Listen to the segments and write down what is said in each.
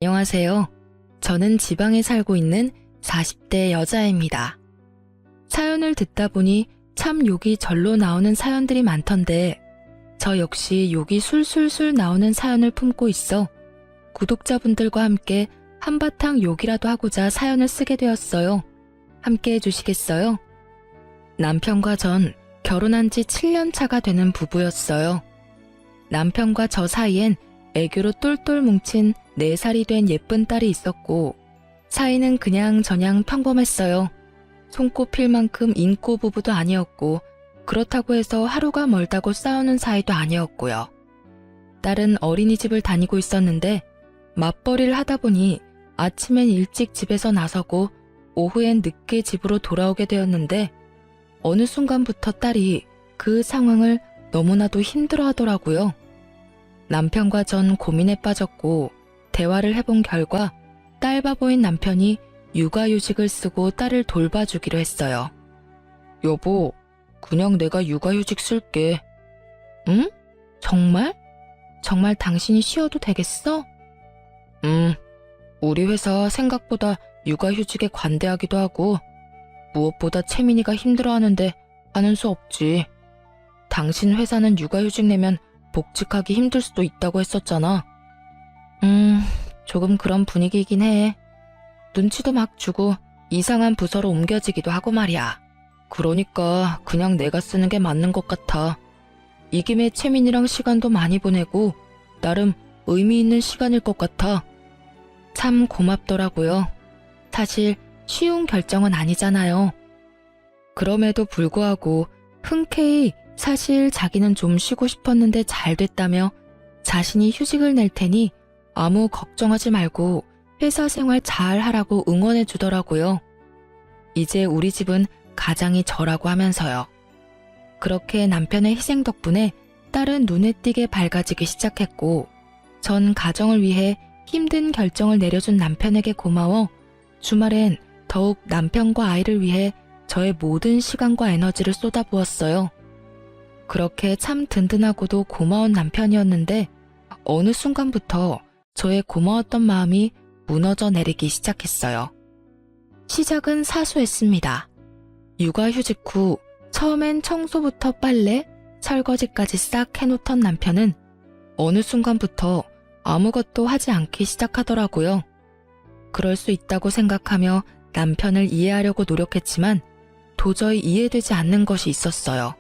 안녕하세요. 저는 지방에 살고 있는 40대 여자입니다. 사연을 듣다 보니 참 욕이 절로 나오는 사연들이 많던데 저 역시 욕이 술술술 나오는 사연을 품고 있어 구독자분들과 함께 한바탕 욕이라도 하고자 사연을 쓰게 되었어요. 함께 해주시겠어요? 남편과 전 결혼한 지 7년 차가 되는 부부였어요. 남편과 저 사이엔 애교로 똘똘 뭉친 4살이 된 예쁜 딸이 있었고 사이는 그냥저냥 평범했어요. 손꼽힐 만큼 인고 부부도 아니었고 그렇다고 해서 하루가 멀다고 싸우는 사이도 아니었고요. 딸은 어린이집을 다니고 있었는데 맞벌이를 하다 보니 아침엔 일찍 집에서 나서고 오후엔 늦게 집으로 돌아오게 되었는데 어느 순간부터 딸이 그 상황을 너무나도 힘들어하더라고요. 남편과 전 고민에 빠졌고 대화를 해본 결과 딸 바보인 남편이 육아휴직을 쓰고 딸을 돌봐주기로 했어요. 여보, 그냥 내가 육아휴직 쓸게. 응? 정말? 정말 당신이 쉬어도 되겠어? 우리 회사 생각보다 육아휴직에 관대하기도 하고 무엇보다 채민이가 힘들어하는데 하는 수 없지. 당신 회사는 육아휴직 내면 복직하기 힘들 수도 있다고 했었잖아. 조금 그런 분위기이긴 해. 눈치도 막 주고 이상한 부서로 옮겨지기도 하고 말이야. 그러니까 그냥 내가 쓰는 게 맞는 것 같아. 이 김에 채민이랑 시간도 많이 보내고 나름 의미 있는 시간일 것 같아. 참 고맙더라고요. 사실 쉬운 결정은 아니잖아요. 그럼에도 불구하고 흔쾌히 사실 자기는 좀 쉬고 싶었는데 잘 됐다며 자신이 휴직을 낼 테니 아무 걱정하지 말고 회사 생활 잘 하라고 응원해 주더라고요. 이제 우리 집은 가장이 저라고 하면서요. 그렇게 남편의 희생 덕분에 딸은 눈에 띄게 밝아지기 시작했고 전 가정을 위해 힘든 결정을 내려준 남편에게 고마워 주말엔 더욱 남편과 아이를 위해 저의 모든 시간과 에너지를 쏟아부었어요. 그렇게 참 든든하고도 고마운 남편이었는데 어느 순간부터 저의 고마웠던 마음이 무너져 내리기 시작했어요. 시작은 사소했습니다. 육아휴직 후 처음엔 청소부터 빨래, 설거지까지 싹 해놓던 남편은 어느 순간부터 아무것도 하지 않기 시작하더라고요. 그럴 수 있다고 생각하며 남편을 이해하려고 노력했지만 도저히 이해되지 않는 것이 있었어요.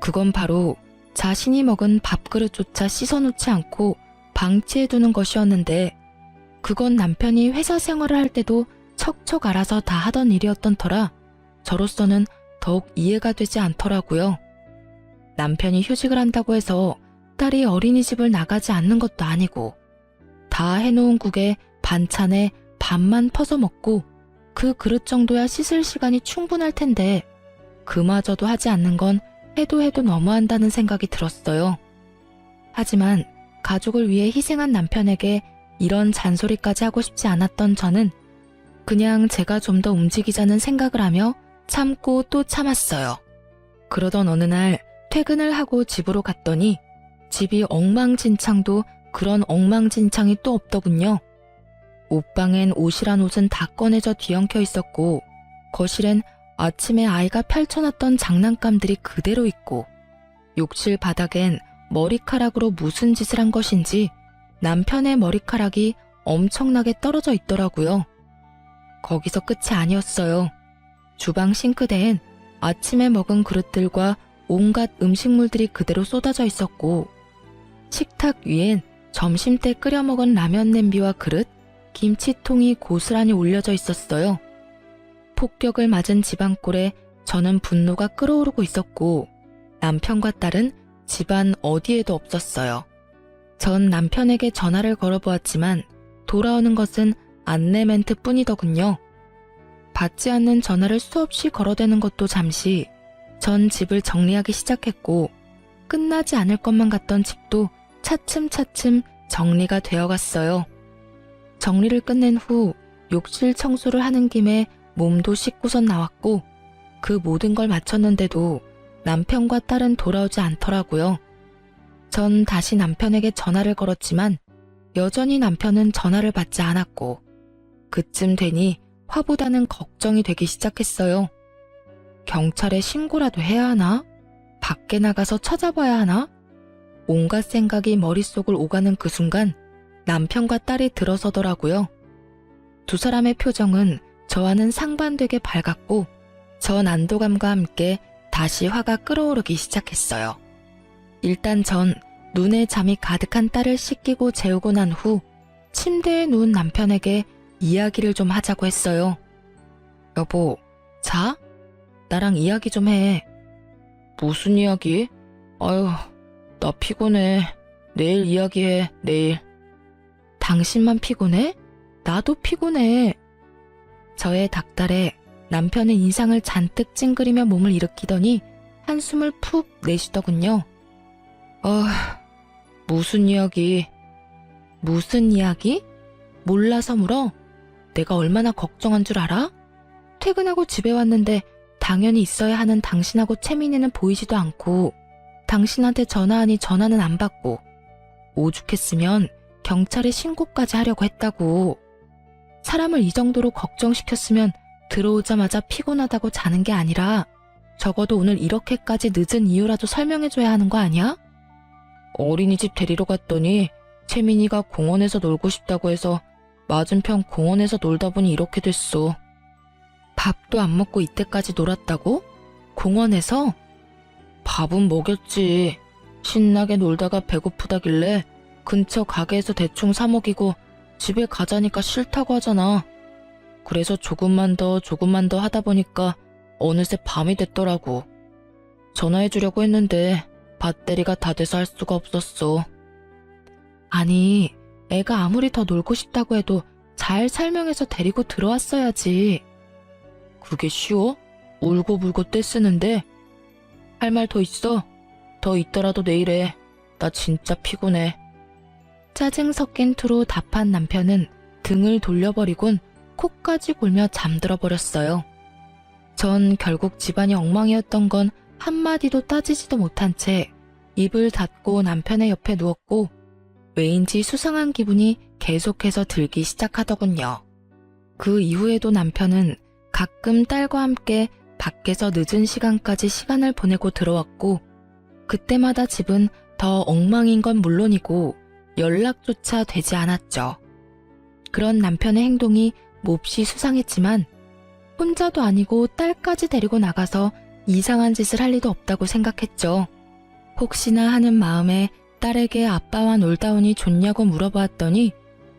그건 바로 자신이 먹은 밥그릇조차 씻어놓지 않고 방치해두는 것이었는데 그건 남편이 회사 생활을 할 때도 척척 알아서 다 하던 일이었던 터라 저로서는 더욱 이해가 되지 않더라고요. 남편이 휴직을 한다고 해서 딸이 어린이집을 나가지 않는 것도 아니고 다 해놓은 국에 반찬에 밥만 퍼서 먹고 그 그릇 정도야 씻을 시간이 충분할 텐데 그마저도 하지 않는 건 해도 너무한다는 생각이 들었어요. 하지만 가족을 위해 희생한 남편에게 이런 잔소리까지 하고 싶지 않았던 저는 그냥 제가 좀 더 움직이자는 생각을 하며 참고 또 참았어요. 그러던 어느 날 퇴근을 하고 집으로 갔더니 집이 엉망진창도 그런 엉망진창이 또 없더군요. 옷방엔 옷이란 옷은 다 꺼내져 뒤엉켜 있었고 거실엔 아침에 아이가 펼쳐놨던 장난감들이 그대로 있고 욕실 바닥엔 머리카락으로 무슨 짓을 한 것인지 남편의 머리카락이 엄청나게 떨어져 있더라고요. 거기서 끝이 아니었어요. 주방 싱크대엔 아침에 먹은 그릇들과 온갖 음식물들이 그대로 쏟아져 있었고 식탁 위엔 점심때 끓여 먹은 라면 냄비와 그릇, 김치통이 고스란히 올려져 있었어요. 폭격을 맞은 집안꼴에 저는 분노가 끓어오르고 있었고 남편과 딸은 집안 어디에도 없었어요. 전 남편에게 전화를 걸어보았지만 돌아오는 것은 안내 멘트 뿐이더군요. 받지 않는 전화를 수없이 걸어대는 것도 잠시 전 집을 정리하기 시작했고 끝나지 않을 것만 같던 집도 차츰차츰 정리가 되어갔어요. 정리를 끝낸 후 욕실 청소를 하는 김에 몸도 씻고선 나왔고 그 모든 걸 마쳤는데도 남편과 딸은 돌아오지 않더라고요. 전 다시 남편에게 전화를 걸었지만 여전히 남편은 전화를 받지 않았고 그쯤 되니 화보다는 걱정이 되기 시작했어요. 경찰에 신고라도 해야 하나? 밖에 나가서 찾아봐야 하나? 온갖 생각이 머릿속을 오가는 그 순간 남편과 딸이 들어서더라고요. 두 사람의 표정은 저와는 상반되게 밝았고 전 안도감과 함께 다시 화가 끓어오르기 시작했어요. 일단 전 눈에 잠이 가득한 딸을 씻기고 재우고 난 후 침대에 누운 남편에게 이야기를 좀 하자고 했어요. 여보, 자? 나랑 이야기 좀 해. 무슨 이야기? 아유, 나 피곤해. 내일 이야기해, 내일. 당신만 피곤해? 나도 피곤해. 저의 닭달에 남편은 인상을 잔뜩 찡그리며 몸을 일으키더니 한숨을 푹 내쉬더군요. 무슨 이야기? 무슨 이야기? 몰라서 물어? 내가 얼마나 걱정한 줄 알아? 퇴근하고 집에 왔는데 당연히 있어야 하는 당신하고 채민이는 보이지도 않고 당신한테 전화하니 전화는 안 받고 오죽했으면 경찰에 신고까지 하려고 했다고. 사람을 이 정도로 걱정시켰으면 들어오자마자 피곤하다고 자는 게 아니라 적어도 오늘 이렇게까지 늦은 이유라도 설명해줘야 하는 거 아니야? 어린이집 데리러 갔더니 채민이가 공원에서 놀고 싶다고 해서 맞은편 공원에서 놀다 보니 이렇게 됐어. 밥도 안 먹고 이때까지 놀았다고? 공원에서? 밥은 먹였지. 신나게 놀다가 배고프다길래 근처 가게에서 대충 사 먹이고 집에 가자니까 싫다고 하잖아. 그래서 조금만 더 하다 보니까 어느새 밤이 됐더라고. 전화해주려고 했는데 배터리가 다 돼서 할 수가 없었어. 아니, 애가 아무리 더 놀고 싶다고 해도 잘 설명해서 데리고 들어왔어야지. 그게 쉬워? 울고불고 떼쓰는데. 할 말 더 있어? 더 있더라도 내일 해. 나 진짜 피곤해. 짜증 섞인 투로 답한 남편은 등을 돌려버리곤 코까지 골며 잠들어 버렸어요. 전 결국 집안이 엉망이었던 건 한마디도 따지지도 못한 채 입을 닫고 남편의 옆에 누웠고 왜인지 수상한 기분이 계속해서 들기 시작하더군요. 그 이후에도 남편은 가끔 딸과 함께 밖에서 늦은 시간까지 시간을 보내고 들어왔고 그때마다 집은 더 엉망인 건 물론이고 연락조차 되지 않았죠. 그런 남편의 행동이 몹시 수상했지만 혼자도 아니고 딸까지 데리고 나가서 이상한 짓을 할 리도 없다고 생각했죠. 혹시나 하는 마음에 딸에게 아빠와 놀다 오니 좋냐고 물어보았더니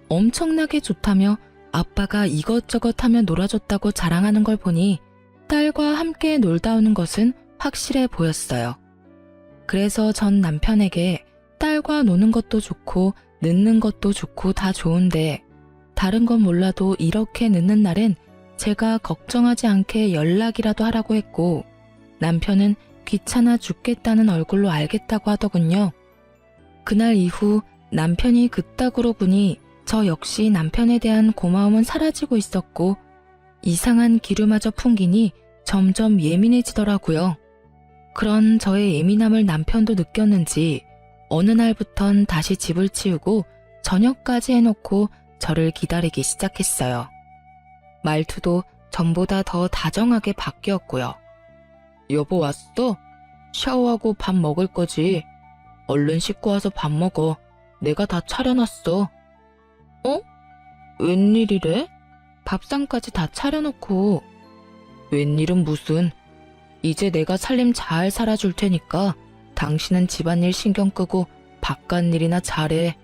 엄청나게 좋다며 아빠가 이것저것 하며 놀아줬다고 자랑하는 걸 보니 딸과 함께 놀다 오는 것은 확실해 보였어요. 그래서 전 남편에게 딸과 노는 것도 좋고 늦는 것도 좋고 다 좋은데 다른 건 몰라도 이렇게 늦는 날엔 제가 걱정하지 않게 연락이라도 하라고 했고 남편은 귀찮아 죽겠다는 얼굴로 알겠다고 하더군요. 그날 이후 남편이 그따구로 구니 저 역시 남편에 대한 고마움은 사라지고 있었고 이상한 기류마저 풍기니 점점 예민해지더라고요. 그런 저의 예민함을 남편도 느꼈는지 어느 날부턴 다시 집을 치우고 저녁까지 해놓고 저를 기다리기 시작했어요. 말투도 전보다 더 다정하게 바뀌었고요. 여보 왔어? 샤워하고 밥 먹을 거지. 얼른 씻고 와서 밥 먹어. 내가 다 차려놨어. 어? 웬일이래? 밥상까지 다 차려놓고. 웬일은 무슨. 이제 내가 살림 잘 살아줄 테니까 당신은 집안일 신경 끄고 바깥일이나 잘해.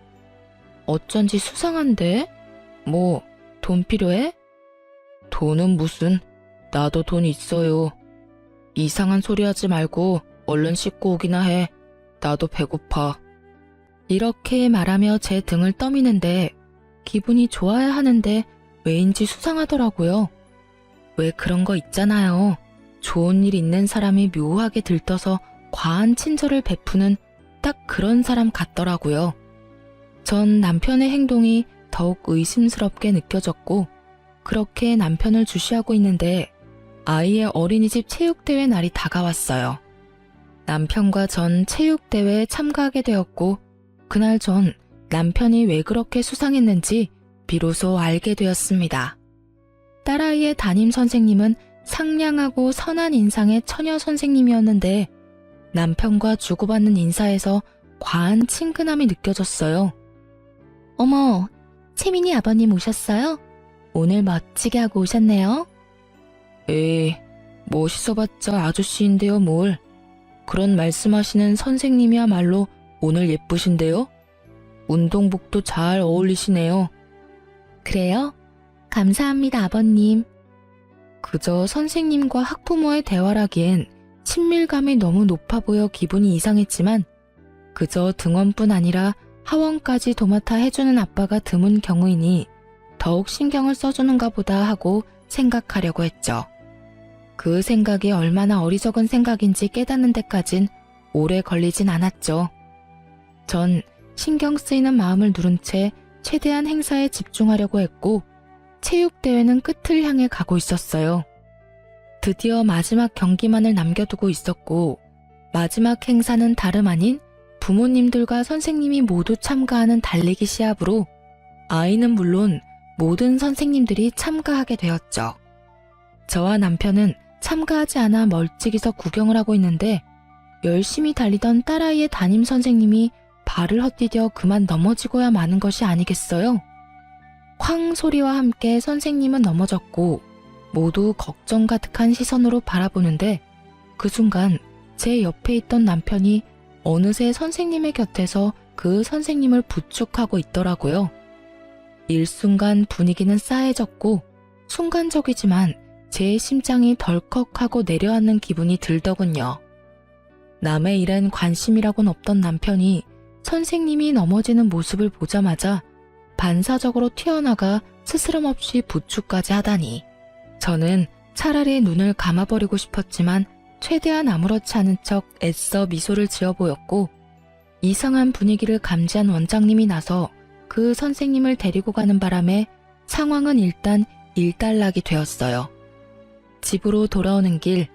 어쩐지 수상한데? 뭐, 돈 필요해? 돈은 무슨. 나도 돈 있어요. 이상한 소리 하지 말고 얼른 씻고 오기나 해. 나도 배고파. 이렇게 말하며 제 등을 떠미는데 기분이 좋아야 하는데 왜인지 수상하더라고요. 왜 그런 거 있잖아요. 좋은 일 있는 사람이 묘하게 들떠서 과한 친절을 베푸는 딱 그런 사람 같더라고요. 전 남편의 행동이 더욱 의심스럽게 느껴졌고 그렇게 남편을 주시하고 있는데 아이의 어린이집 체육대회 날이 다가왔어요. 남편과 전 체육대회에 참가하게 되었고 그날 전 남편이 왜 그렇게 수상했는지 비로소 알게 되었습니다. 딸아이의 담임 선생님은 상냥하고 선한 인상의 처녀 선생님이었는데 남편과 주고받는 인사에서 과한 친근함이 느껴졌어요. 어머, 채민이 아버님 오셨어요? 오늘 멋지게 하고 오셨네요. 에이, 멋있어봤자 아저씨인데요 뭘. 그런 말씀하시는 선생님이야말로 오늘 예쁘신데요? 운동복도 잘 어울리시네요. 그래요? 감사합니다 아버님. 그저 선생님과 학부모의 대화라기엔 친밀감이 너무 높아 보여 기분이 이상했지만 그저 등원뿐 아니라 하원까지 도맡아 해주는 아빠가 드문 경우이니 더욱 신경을 써주는가 보다 하고 생각하려고 했죠. 그 생각이 얼마나 어리석은 생각인지 깨닫는 데까진 오래 걸리진 않았죠. 전 신경 쓰이는 마음을 누른 채 최대한 행사에 집중하려고 했고 체육대회는 끝을 향해 가고 있었어요. 드디어 마지막 경기만을 남겨두고 있었고 마지막 행사는 다름 아닌 부모님들과 선생님이 모두 참가하는 달리기 시합으로 아이는 물론 모든 선생님들이 참가하게 되었죠. 저와 남편은 참가하지 않아 멀찍이서 구경을 하고 있는데 열심히 달리던 딸아이의 담임 선생님이 발을 헛디뎌 그만 넘어지고야 마는 것이 아니겠어요? 쾅 소리와 함께 선생님은 넘어졌고 모두 걱정 가득한 시선으로 바라보는데 그 순간 제 옆에 있던 남편이 어느새 선생님의 곁에서 그 선생님을 부축하고 있더라고요. 일순간 분위기는 싸해졌고 순간적이지만 제 심장이 덜컥하고 내려앉는 기분이 들더군요. 남의 일엔 관심이라곤 없던 남편이 선생님이 넘어지는 모습을 보자마자 반사적으로 튀어나가 스스럼 없이 부축까지 하다니 저는 차라리 눈을 감아버리고 싶었지만 최대한 아무렇지 않은 척 애써 미소를 지어 보였고 이상한 분위기를 감지한 원장님이 나서 그 선생님을 데리고 가는 바람에 상황은 일단 일단락이 되었어요. 집으로 돌아오는 길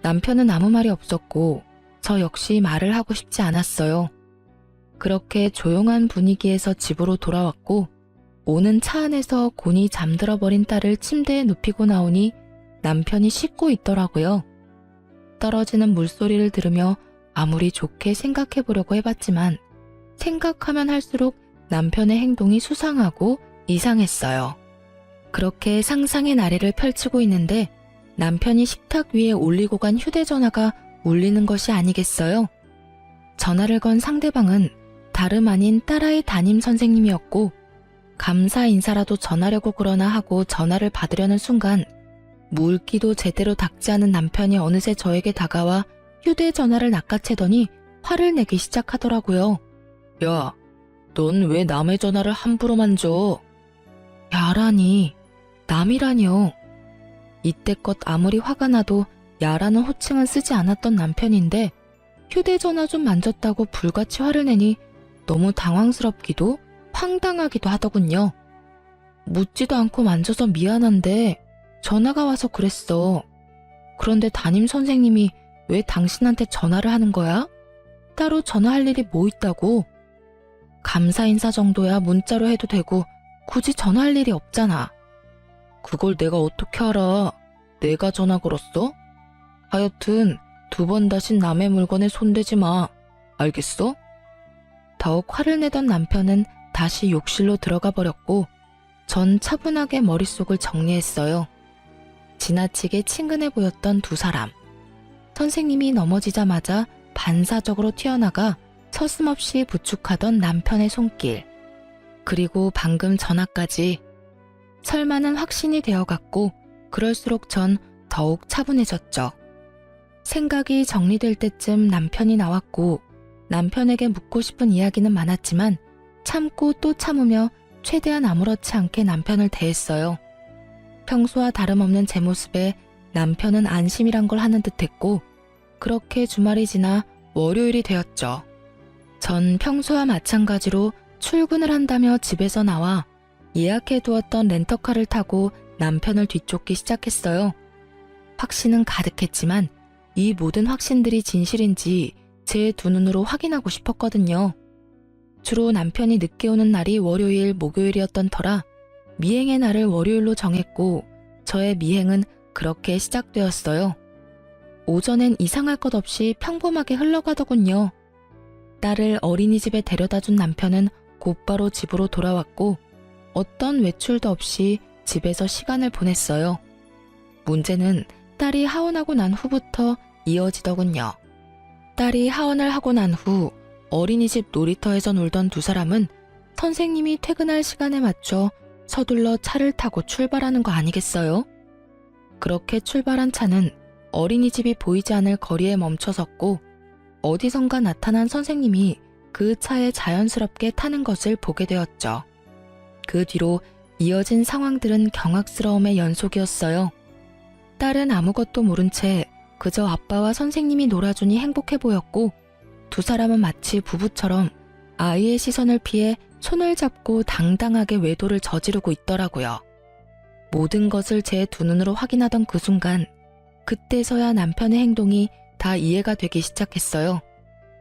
남편은 아무 말이 없었고 저 역시 말을 하고 싶지 않았어요. 그렇게 조용한 분위기에서 집으로 돌아왔고 오는 차 안에서 곤히 잠들어 버린 딸을 침대에 눕히고 나오니 남편이 씻고 있더라고요. 떨어지는 물소리를 들으며 아무리 좋게 생각해 보려고 해봤지만 생각하면 할수록 남편의 행동이 수상하고 이상했어요. 그렇게 상상의 나래를 펼치고 있는데 남편이 식탁 위에 올리고 간 휴대전화가 울리는 것이 아니겠어요? 전화를 건 상대방은 다름 아닌 딸아이 담임 선생님이었고 감사 인사라도 전하려고 그러나 하고 전화를 받으려는 순간 물기도 제대로 닦지 않은 남편이 어느새 저에게 다가와 휴대전화를 낚아채더니 화를 내기 시작하더라고요. 야, 넌 왜 남의 전화를 함부로 만져? 야라니, 남이라니요. 이때껏 아무리 화가 나도 야라는 호칭은 쓰지 않았던 남편인데 휴대전화 좀 만졌다고 불같이 화를 내니 너무 당황스럽기도 황당하기도 하더군요. 묻지도 않고 만져서 미안한데 전화가 와서 그랬어. 그런데 담임 선생님이 왜 당신한테 전화를 하는 거야? 따로 전화할 일이 뭐 있다고? 감사 인사 정도야 문자로 해도 되고 굳이 전화할 일이 없잖아. 그걸 내가 어떻게 알아? 내가 전화 걸었어? 하여튼 2번 다신 남의 물건에 손대지 마. 알겠어? 더욱 화를 내던 남편은 다시 욕실로 들어가 버렸고 전 차분하게 머릿속을 정리했어요. 지나치게 친근해 보였던 두 사람. 선생님이 넘어지자마자 반사적으로 튀어나가 서슴없이 부축하던 남편의 손길. 그리고 방금 전화까지. 설마는 확신이 되어갔고 그럴수록 전 더욱 차분해졌죠. 생각이 정리될 때쯤 남편이 나왔고 남편에게 묻고 싶은 이야기는 많았지만 참고 또 참으며 최대한 아무렇지 않게 남편을 대했어요. 평소와 다름없는 제 모습에 남편은 안심이란 걸 하는 듯했고 그렇게 주말이 지나 월요일이 되었죠. 전 평소와 마찬가지로 출근을 한다며 집에서 나와 예약해두었던 렌터카를 타고 남편을 뒤쫓기 시작했어요. 확신은 가득했지만 이 모든 확신들이 진실인지 제 두 눈으로 확인하고 싶었거든요. 주로 남편이 늦게 오는 날이 월요일, 목요일이었던 터라 미행의 날을 월요일로 정했고 저의 미행은 그렇게 시작되었어요. 오전엔 이상할 것 없이 평범하게 흘러가더군요. 딸을 어린이집에 데려다준 남편은 곧바로 집으로 돌아왔고 어떤 외출도 없이 집에서 시간을 보냈어요. 문제는 딸이 하원하고 난 후부터 이어지더군요. 딸이 하원을 하고 난 후 어린이집 놀이터에서 놀던 두 사람은 선생님이 퇴근할 시간에 맞춰 서둘러 차를 타고 출발하는 거 아니겠어요? 그렇게 출발한 차는 어린이집이 보이지 않을 거리에 멈춰섰고 어디선가 나타난 선생님이 그 차에 자연스럽게 타는 것을 보게 되었죠. 그 뒤로 이어진 상황들은 경악스러움의 연속이었어요. 딸은 아무것도 모른 채 그저 아빠와 선생님이 놀아주니 행복해 보였고 두 사람은 마치 부부처럼 아이의 시선을 피해 손을 잡고 당당하게 외도를 저지르고 있더라고요. 모든 것을 제 두 눈으로 확인하던 그 순간 그때서야 남편의 행동이 다 이해가 되기 시작했어요.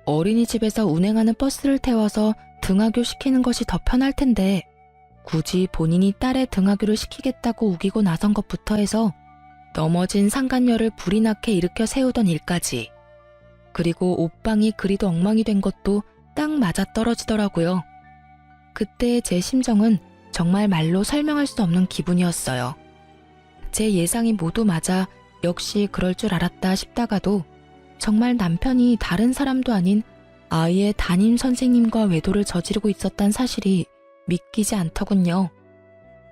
어린이집에서 운행하는 버스를 태워서 등하교 시키는 것이 더 편할 텐데 굳이 본인이 딸의 등하교를 시키겠다고 우기고 나선 것부터 해서 넘어진 상간녀를 불이 나게 일으켜 세우던 일까지, 그리고 옷방이 그리도 엉망이 된 것도 딱 맞아 떨어지더라고요. 그때의 제 심정은 정말 말로 설명할 수 없는 기분이었어요. 제 예상이 모두 맞아 역시 그럴 줄 알았다 싶다가도 정말 남편이 다른 사람도 아닌 아이의 담임 선생님과 외도를 저지르고 있었단 사실이 믿기지 않더군요.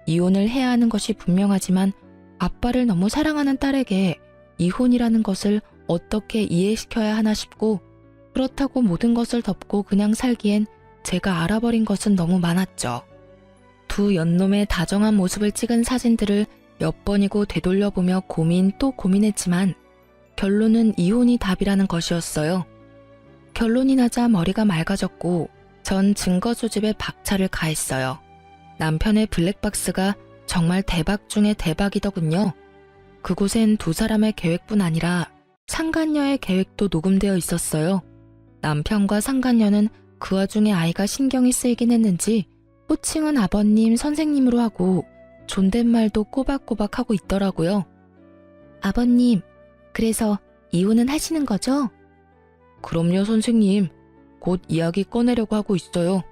이혼을 해야 하는 것이 분명하지만 아빠를 너무 사랑하는 딸에게 이혼이라는 것을 어떻게 이해시켜야 하나 싶고, 그렇다고 모든 것을 덮고 그냥 살기엔 제가 알아버린 것은 너무 많았죠. 두 연놈의 다정한 모습을 찍은 사진들을 몇 번이고 되돌려보며 고민 또 고민했지만 결론은 이혼이 답이라는 것이었어요. 결론이 나자 머리가 맑아졌고 전 증거 수집에 박차를 가했어요. 남편의 블랙박스가 정말 대박 중에 대박이더군요. 그곳엔 두 사람의 계획뿐 아니라 상간녀의 계획도 녹음되어 있었어요. 남편과 상간녀는 그 와중에 아이가 신경이 쓰이긴 했는지 호칭은 아버님, 선생님으로 하고 존댓말도 꼬박꼬박 하고 있더라고요. 아버님, 그래서 이혼은 하시는 거죠? 그럼요, 선생님. 곧 이야기 꺼내려고 하고 있어요.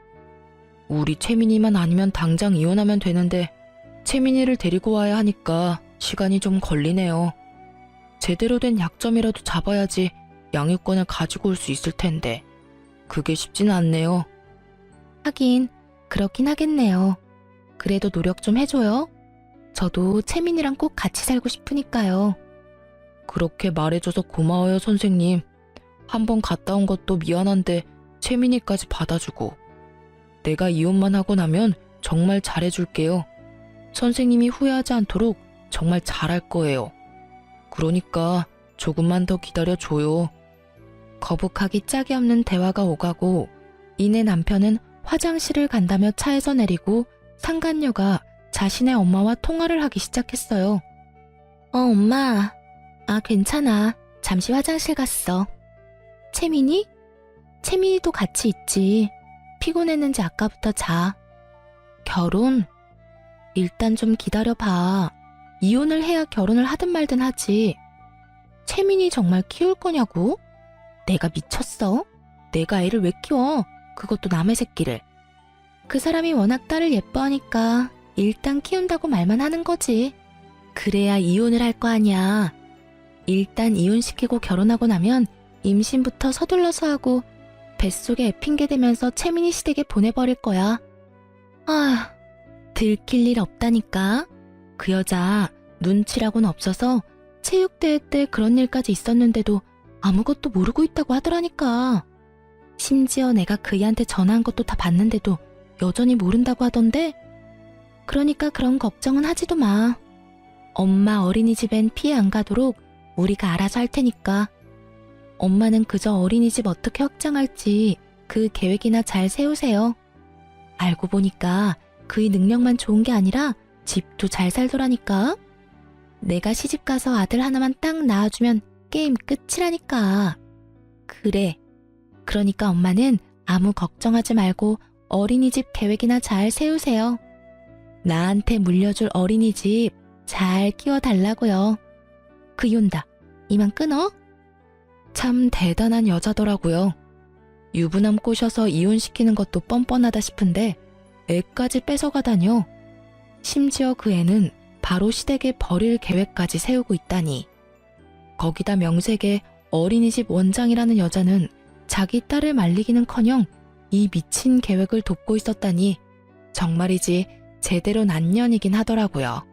우리 채민이만 아니면 당장 이혼하면 되는데 채민이를 데리고 와야 하니까 시간이 좀 걸리네요. 제대로 된 약점이라도 잡아야지 양육권을 가지고 올 수 있을 텐데 그게 쉽지는 않네요. 하긴 그렇긴 하겠네요. 그래도 노력 좀 해줘요. 저도 채민이랑 꼭 같이 살고 싶으니까요. 그렇게 말해줘서 고마워요, 선생님. 한번 갔다 온 것도 미안한데 채민이까지 받아주고. 내가 이혼만 하고 나면 정말 잘해줄게요. 선생님이 후회하지 않도록 정말 잘할 거예요. 그러니까 조금만 더 기다려줘요. 거북하기 짝이 없는 대화가 오가고 이내 남편은 화장실을 간다며 차에서 내리고 상간녀가 자신의 엄마와 통화를 하기 시작했어요. 엄마. 괜찮아. 잠시 화장실 갔어. 채민이? 채민이도 같이 있지. 피곤했는지 아까부터 자. 결혼? 일단 좀 기다려봐. 이혼을 해야 결혼을 하든 말든 하지. 채민이 정말 키울 거냐고? 내가 미쳤어? 내가 애를 왜 키워? 그것도 남의 새끼를. 그 사람이 워낙 딸을 예뻐하니까 일단 키운다고 말만 하는 거지. 그래야 이혼을 할 거 아니야. 일단 이혼시키고 결혼하고 나면 임신부터 서둘러서 하고 뱃속에 애 핑계대면서 채민이 시댁에 보내버릴 거야. 들킬 일 없다니까. 그 여자 눈치라고는 없어서 체육대회 때 그런 일까지 있었는데도 아무것도 모르고 있다고 하더라니까. 심지어 내가 그이한테 전화한 것도 다 봤는데도 여전히 모른다고 하던데. 그러니까 그런 걱정은 하지도 마. 엄마 어린이집엔 피해 안 가도록 우리가 알아서 할 테니까. 엄마는 그저 어린이집 어떻게 확장할지 그 계획이나 잘 세우세요. 알고 보니까 그의 능력만 좋은 게 아니라 집도 잘 살더라니까. 내가 시집가서 아들 하나만 딱 낳아주면 게임 끝이라니까. 그래. 그러니까 엄마는 아무 걱정하지 말고 어린이집 계획이나 잘 세우세요. 나한테 물려줄 어린이집 잘 키워달라고요. 그ion다. 이만 끊어? 참 대단한 여자더라고요. 유부남 꼬셔서 이혼시키는 것도 뻔뻔하다 싶은데 애까지 뺏어가다뇨. 심지어 그 애는 바로 시댁에 버릴 계획까지 세우고 있다니. 거기다 명색에 어린이집 원장이라는 여자는 자기 딸을 말리기는커녕 이 미친 계획을 돕고 있었다니 정말이지 제대로 난년이긴 하더라고요.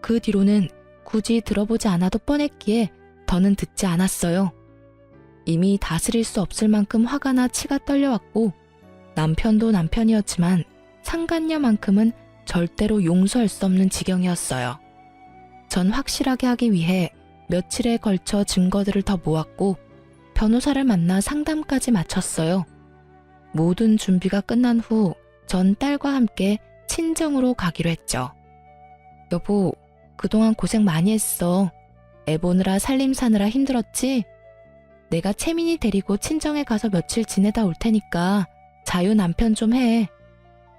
그 뒤로는 굳이 들어보지 않아도 뻔했기에 더는 듣지 않았어요. 이미 다스릴 수 없을 만큼 화가 나 치가 떨려왔고 남편도 남편이었지만 상간녀만큼은 절대로 용서할 수 없는 지경이었어요. 전 확실하게 하기 위해 며칠에 걸쳐 증거들을 더 모았고 변호사를 만나 상담까지 마쳤어요. 모든 준비가 끝난 후 전 딸과 함께 친정으로 가기로 했죠. 여보, 그동안 고생 많이 했어. 애 보느라 살림 사느라 힘들었지? 내가 채민이 데리고 친정에 가서 며칠 지내다 올 테니까 자유 남편 좀 해.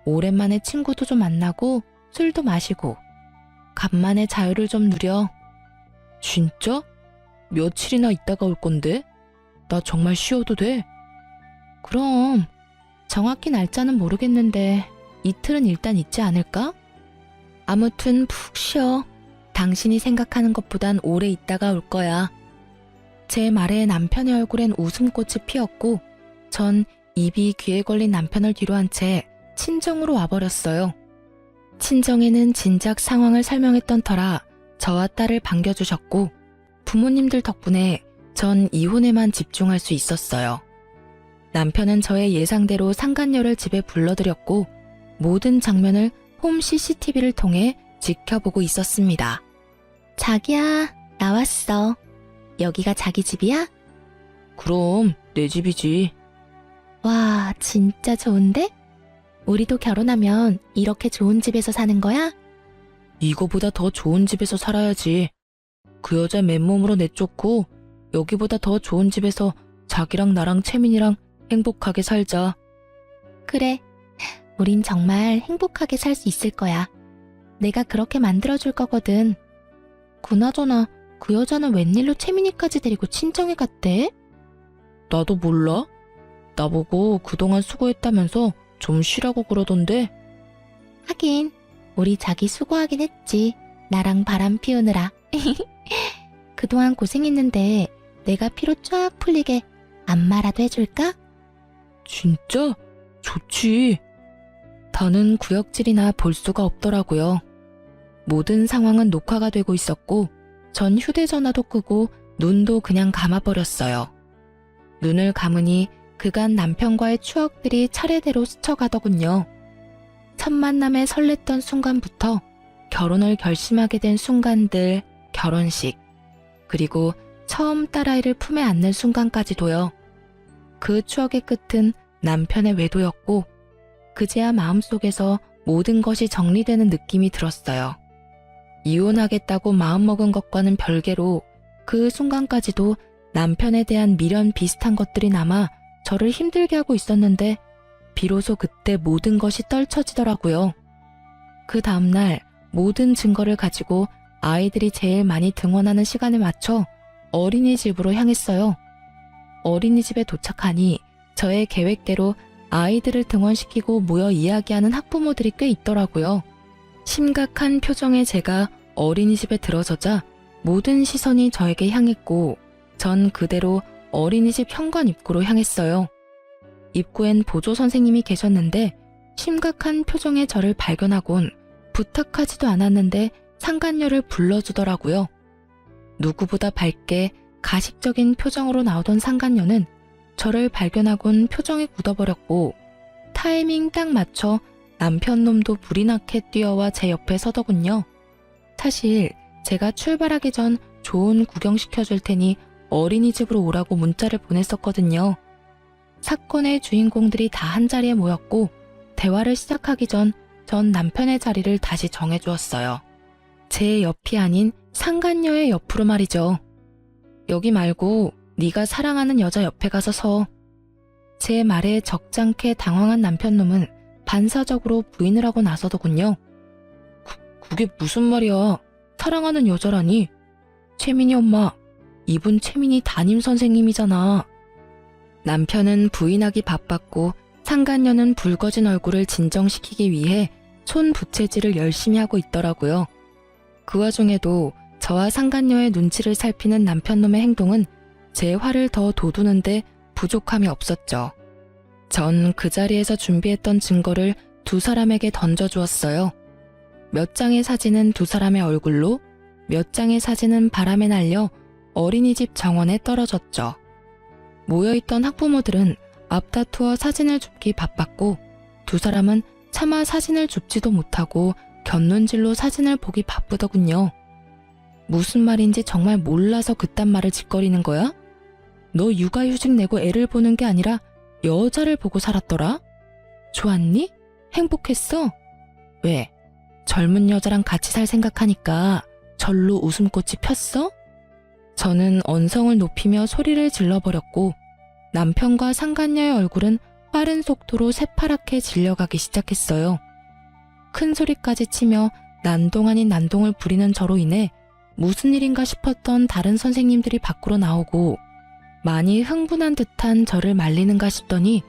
오랜만에 친구도 좀 만나고 술도 마시고 간만에 자유를 좀 누려. 진짜? 며칠이나 있다가 올 건데? 나 정말 쉬어도 돼? 그럼 정확히 날짜는 모르겠는데 이틀은 일단 있지 않을까? 아무튼 푹 쉬어. 당신이 생각하는 것보단 오래 있다가 올 거야. 제 말에 남편의 얼굴엔 웃음꽃이 피었고 전 입이 귀에 걸린 남편을 뒤로한 채 친정으로 와버렸어요. 친정에는 진작 상황을 설명했던 터라 저와 딸을 반겨주셨고 부모님들 덕분에 전 이혼에만 집중할 수 있었어요. 남편은 저의 예상대로 상간녀를 집에 불러들였고 모든 장면을 홈 CCTV를 통해 지켜보고 있었습니다. 자기야, 나왔어. 여기가 자기 집이야? 그럼 내 집이지. 와, 진짜 좋은데? 우리도 결혼하면 이렇게 좋은 집에서 사는 거야? 이거보다 더 좋은 집에서 살아야지. 그 여자 맨몸으로 내쫓고 여기보다 더 좋은 집에서 자기랑 나랑 채민이랑 행복하게 살자. 그래, 우린 정말 행복하게 살 수 있을 거야. 내가 그렇게 만들어줄 거거든. 그나저나 그 여자는 웬일로 채민이까지 데리고 친정에 갔대? 나도 몰라. 나보고 그동안 수고했다면서 좀 쉬라고 그러던데. 하긴 우리 자기 수고하긴 했지. 나랑 바람 피우느라. 그동안 고생했는데 내가 피로 쫙 풀리게 안마라도 해줄까? 진짜? 좋지. 더는 구역질이나 볼 수가 없더라고요. 모든 상황은 녹화가 되고 있었고 전 휴대전화도 끄고 눈도 그냥 감아버렸어요. 눈을 감으니 그간 남편과의 추억들이 차례대로 스쳐가더군요. 첫 만남에 설렜던 순간부터 결혼을 결심하게 된 순간들, 결혼식, 그리고 처음 딸아이를 품에 안는 순간까지도요. 그 추억의 끝은 남편의 외도였고 그제야 마음속에서 모든 것이 정리되는 느낌이 들었어요. 이혼하겠다고 마음먹은 것과는 별개로 그 순간까지도 남편에 대한 미련 비슷한 것들이 남아 저를 힘들게 하고 있었는데 비로소 그때 모든 것이 떨쳐지더라고요. 그 다음날 모든 증거를 가지고 아이들이 제일 많이 등원하는 시간에 맞춰 어린이집으로 향했어요. 어린이집에 도착하니 저의 계획대로 아이들을 등원시키고 모여 이야기하는 학부모들이 꽤 있더라고요. 심각한 표정의 제가 어린이집에 들어서자 모든 시선이 저에게 향했고 전 그대로 어린이집 현관 입구로 향했어요. 입구엔 보조 선생님이 계셨는데 심각한 표정의 저를 발견하곤 부탁하지도 않았는데 상간녀를 불러주더라고요. 누구보다 밝게 가식적인 표정으로 나오던 상간녀는 저를 발견하곤 표정이 굳어버렸고 타이밍 딱 맞춰 남편 놈도 불이 나게 뛰어와 제 옆에 서더군요. 사실 제가 출발하기 전 좋은 구경시켜줄 테니 어린이집으로 오라고 문자를 보냈었거든요. 사건의 주인공들이 다 한자리에 모였고 대화를 시작하기 전 남편의 자리를 다시 정해주었어요. 제 옆이 아닌 상간녀의 옆으로 말이죠. 여기 말고 네가 사랑하는 여자 옆에 가서 서. 제 말에 적잖게 당황한 남편놈은 반사적으로 부인을 하고 나서더군요. 그게 무슨 말이야. 사랑하는 여자라니. 채민이 엄마, 이분 채민이 담임선생님이잖아. 남편은 부인하기 바빴고 상간녀는 붉어진 얼굴을 진정시키기 위해 손부채질을 열심히 하고 있더라고요. 그 와중에도 저와 상간녀의 눈치를 살피는 남편놈의 행동은 제 화를 더 돋우는데 부족함이 없었죠. 전 그 자리에서 준비했던 증거를 두 사람에게 던져주었어요. 몇 장의 사진은 두 사람의 얼굴로, 몇 장의 사진은 바람에 날려 어린이집 정원에 떨어졌죠. 모여있던 학부모들은 앞다투어 사진을 줍기 바빴고 두 사람은 차마 사진을 줍지도 못하고 곁눈질로 사진을 보기 바쁘더군요. 무슨 말인지 정말 몰라서 그딴 말을 짓거리는 거야? 너 육아휴직 내고 애를 보는 게 아니라 여자를 보고 살았더라? 좋았니? 행복했어? 왜? 젊은 여자랑 같이 살 생각하니까 절로 웃음꽃이 폈어? 저는 언성을 높이며 소리를 질러버렸고 남편과 상간녀의 얼굴은 빠른 속도로 새파랗게 질려가기 시작했어요. 큰 소리까지 치며 난동 아닌 난동을 부리는 저로 인해 무슨 일인가 싶었던 다른 선생님들이 밖으로 나오고 많이 흥분한 듯한 저를 말리는가 싶더니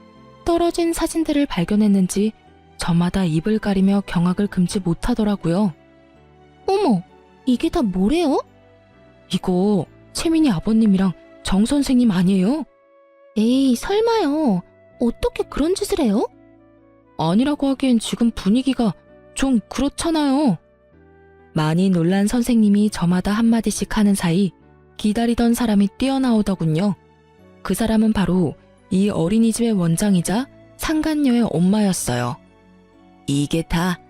떨어진 사진들을 발견했는지 저마다 입을 가리며 경악을 금치 못하더라고요. 어머, 이게 다 뭐래요? 이거 채민이 아버님이랑 정 선생님 아니에요? 에이, 설마요. 어떻게 그런 짓을 해요? 아니라고 하기엔 지금 분위기가 좀 그렇잖아요. 많이 놀란 선생님이 저마다 한마디씩 하는 사이 기다리던 사람이 뛰어나오더군요. 그 사람은 바로 이 어린이집의 원장이자 상간녀의 엄마였어요. 이게 다,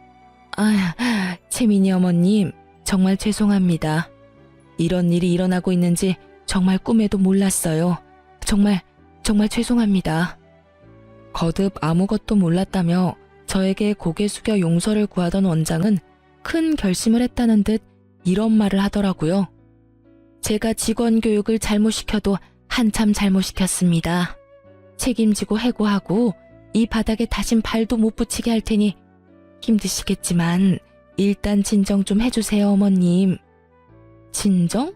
채민이 어머님, 정말 죄송합니다. 이런 일이 일어나고 있는지 정말 꿈에도 몰랐어요. 정말 죄송합니다. 거듭 아무것도 몰랐다며 저에게 고개 숙여 용서를 구하던 원장은 큰 결심을 했다는 듯 이런 말을 하더라고요. 제가 직원 교육을 잘못시켜도 한참 잘못시켰습니다. 책임지고 해고하고 이 바닥에 다신 발도 못 붙이게 할 테니 힘드시겠지만 일단 진정 좀 해주세요, 어머님. 진정?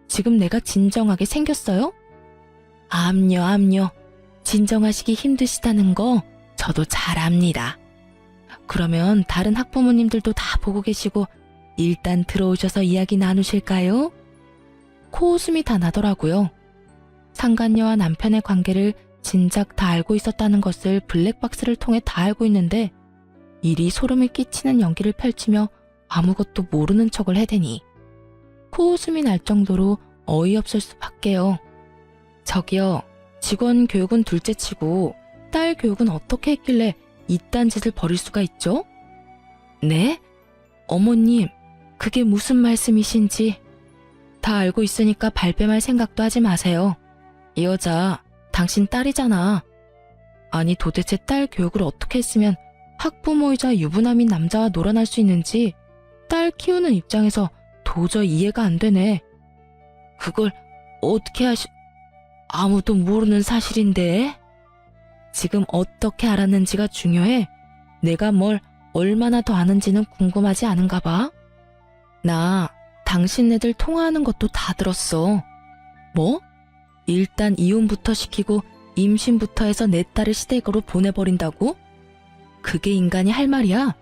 지금 내가 진정하게 생겼어요? 암요. 진정하시기 힘드시다는 거 저도 잘 압니다. 그러면 다른 학부모님들도 다 보고 계시고 일단 들어오셔서 이야기 나누실까요? 코웃음이 다 나더라고요. 상간녀와 남편의 관계를 진작 다 알고 있었다는 것을 블랙박스를 통해 다 알고 있는데 이리 소름을 끼치는 연기를 펼치며 아무것도 모르는 척을 해대니 코웃음이 날 정도로 어이없을 수밖에요. 저기요, 직원 교육은 둘째치고 딸 교육은 어떻게 했길래 이딴 짓을 벌일 수가 있죠? 네? 어머님, 그게 무슨 말씀이신지. 다 알고 있으니까 발뺌할 생각도 하지 마세요. 이 여자 당신 딸이잖아. 아니 도대체 딸 교육을 어떻게 했으면 학부모이자 유부남인 남자와 놀아날 수 있는지 딸 키우는 입장에서 도저히 이해가 안 되네. 그걸 어떻게 아무도 모르는 사실인데. 지금 어떻게 알았는지가 중요해. 내가 뭘 얼마나 더 아는지는 궁금하지 않은가 봐. 나 당신네들 통화하는 것도 다 들었어. 뭐? 일단 이혼부터 시키고 임신부터 해서 내 딸을 시댁으로 보내버린다고? 그게 인간이 할 말이야?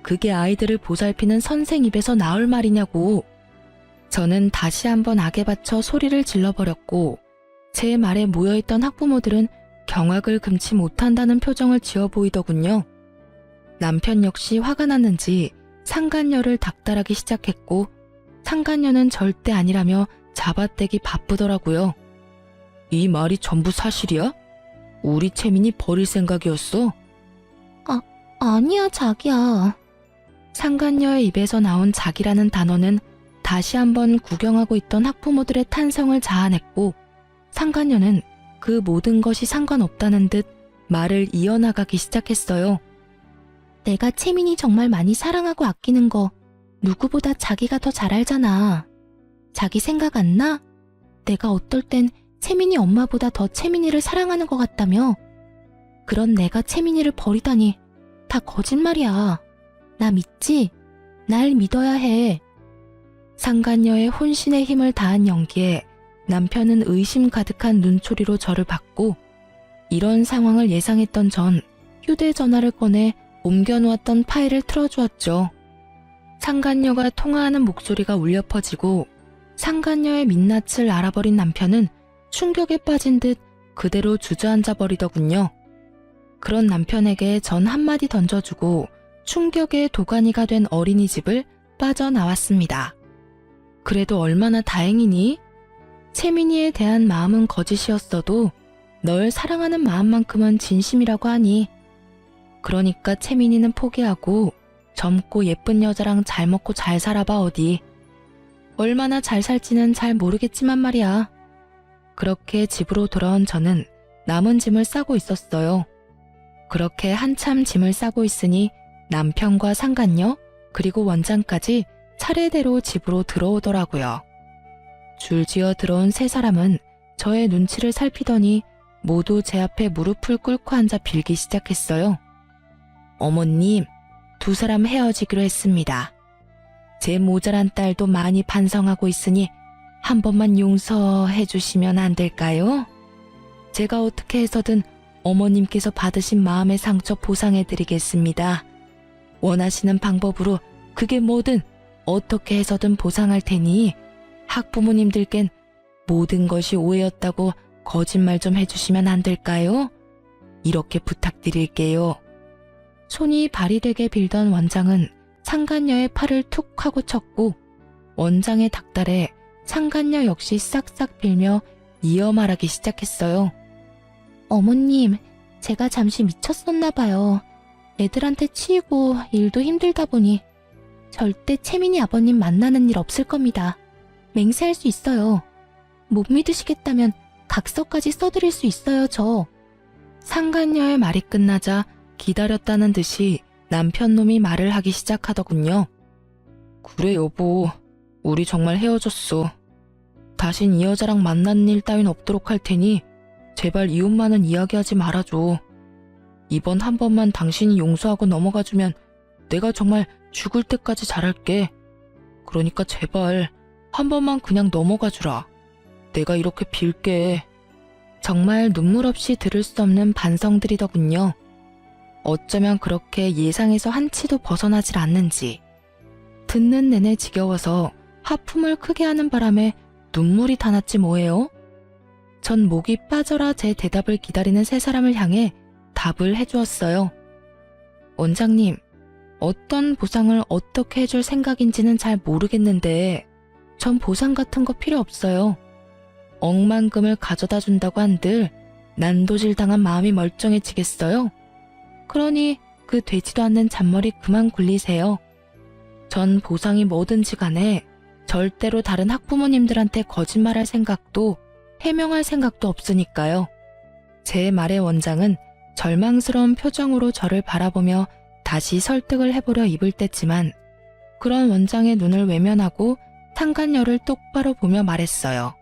그게 아이들을 보살피는 선생 입에서 나올 말이냐고. 저는 다시 한번 악에 받쳐 소리를 질러버렸고 제 말에 모여있던 학부모들은 경악을 금치 못한다는 표정을 지어 보이더군요. 남편 역시 화가 났는지 상간녀를 닥달하기 시작했고 상간녀는 절대 아니라며 잡아떼기 바쁘더라고요. 이 말이 전부 사실이야? 우리 채민이 버릴 생각이었어? 아니야, 자기야. 상간녀의 입에서 나온 자기라는 단어는 다시 한번 구경하고 있던 학부모들의 탄성을 자아냈고 상간녀는 그 모든 것이 상관없다는 듯 말을 이어나가기 시작했어요. 내가 채민이 정말 많이 사랑하고 아끼는 거 누구보다 자기가 더 잘 알잖아. 자기 생각 안 나? 내가 어떨 땐 채민이 엄마보다 더 채민이를 사랑하는 것 같다며. 그런 내가 채민이를 버리다니 다 거짓말이야. 나 믿지? 날 믿어야 해. 상간녀의 혼신의 힘을 다한 연기에 남편은 의심 가득한 눈초리로 저를 봤고, 이런 상황을 예상했던 전 휴대전화를 꺼내 옮겨놓았던 파일을 틀어주었죠. 상간녀가 통화하는 목소리가 울려 퍼지고 상간녀의 민낯을 알아버린 남편은 충격에 빠진 듯 그대로 주저앉아 버리더군요. 그런 남편에게 전 한마디 던져주고 충격의 도가니가 된 어린이집을 빠져나왔습니다. 그래도 얼마나 다행이니? 채민이에 대한 마음은 거짓이었어도 널 사랑하는 마음만큼은 진심이라고 하니. 그러니까 채민이는 포기하고 젊고 예쁜 여자랑 잘 먹고 잘 살아봐 어디. 얼마나 잘 살지는 잘 모르겠지만 말이야. 그렇게 집으로 돌아온 저는 남은 짐을 싸고 있었어요. 그렇게 한참 짐을 싸고 있으니 남편과 상간녀 그리고 원장까지 차례대로 집으로 들어오더라고요. 줄지어 들어온 세 사람은 저의 눈치를 살피더니 모두 제 앞에 무릎을 꿇고 앉아 빌기 시작했어요. 어머님, 두 사람 헤어지기로 했습니다. 제 모자란 딸도 많이 반성하고 있으니 한 번만 용서해 주시면 안 될까요? 제가 어떻게 해서든 어머님께서 받으신 마음의 상처 보상해 드리겠습니다. 원하시는 방법으로 그게 뭐든 어떻게 해서든 보상할 테니 학부모님들겐 모든 것이 오해였다고 거짓말 좀 해주시면 안 될까요? 이렇게 부탁드릴게요. 손이 발이 되게 빌던 원장은 상간녀의 팔을 툭 하고 쳤고 원장의 닭달에 상간녀 역시 싹싹 빌며 이어 말하기 시작했어요. 어머님, 제가 잠시 미쳤었나 봐요. 애들한테 치이고 일도 힘들다 보니 절대 채민이 아버님 만나는 일 없을 겁니다. 맹세할 수 있어요. 못 믿으시겠다면 각서까지 써드릴 수 있어요, 저. 상간녀의 말이 끝나자 기다렸다는 듯이 남편 놈이 말을 하기 시작하더군요. 그래 여보, 우리 정말 헤어졌어. 다신 이 여자랑 만나는 일 따윈 없도록 할 테니 제발 이웃만은 이야기하지 말아줘. 이번 한 번만 당신이 용서하고 넘어가주면 내가 정말 죽을 때까지 잘할게. 그러니까 제발 한 번만 그냥 넘어가주라. 내가 이렇게 빌게. 정말 눈물 없이 들을 수 없는 반성들이더군요. 어쩌면 그렇게 예상에서 한치도 벗어나질 않는지. 듣는 내내 지겨워서 하품을 크게 하는 바람에 눈물이 다 났지 뭐예요? 전 목이 빠져라 제 대답을 기다리는 세 사람을 향해 답을 해주었어요. 원장님, 어떤 보상을 어떻게 해줄 생각인지는 잘 모르겠는데 전 보상 같은 거 필요 없어요. 억만금을 가져다 준다고 한들 난도질 당한 마음이 멀쩡해지겠어요? 그러니 그 되지도 않는 잔머리 그만 굴리세요. 전 보상이 뭐든지 간에 절대로 다른 학부모님들한테 거짓말할 생각도 해명할 생각도 없으니까요. 제 말에 원장은 절망스러운 표정으로 저를 바라보며 다시 설득을 해보려 입을 뗐지만 그런 원장의 눈을 외면하고 상간녀를 똑바로 보며 말했어요.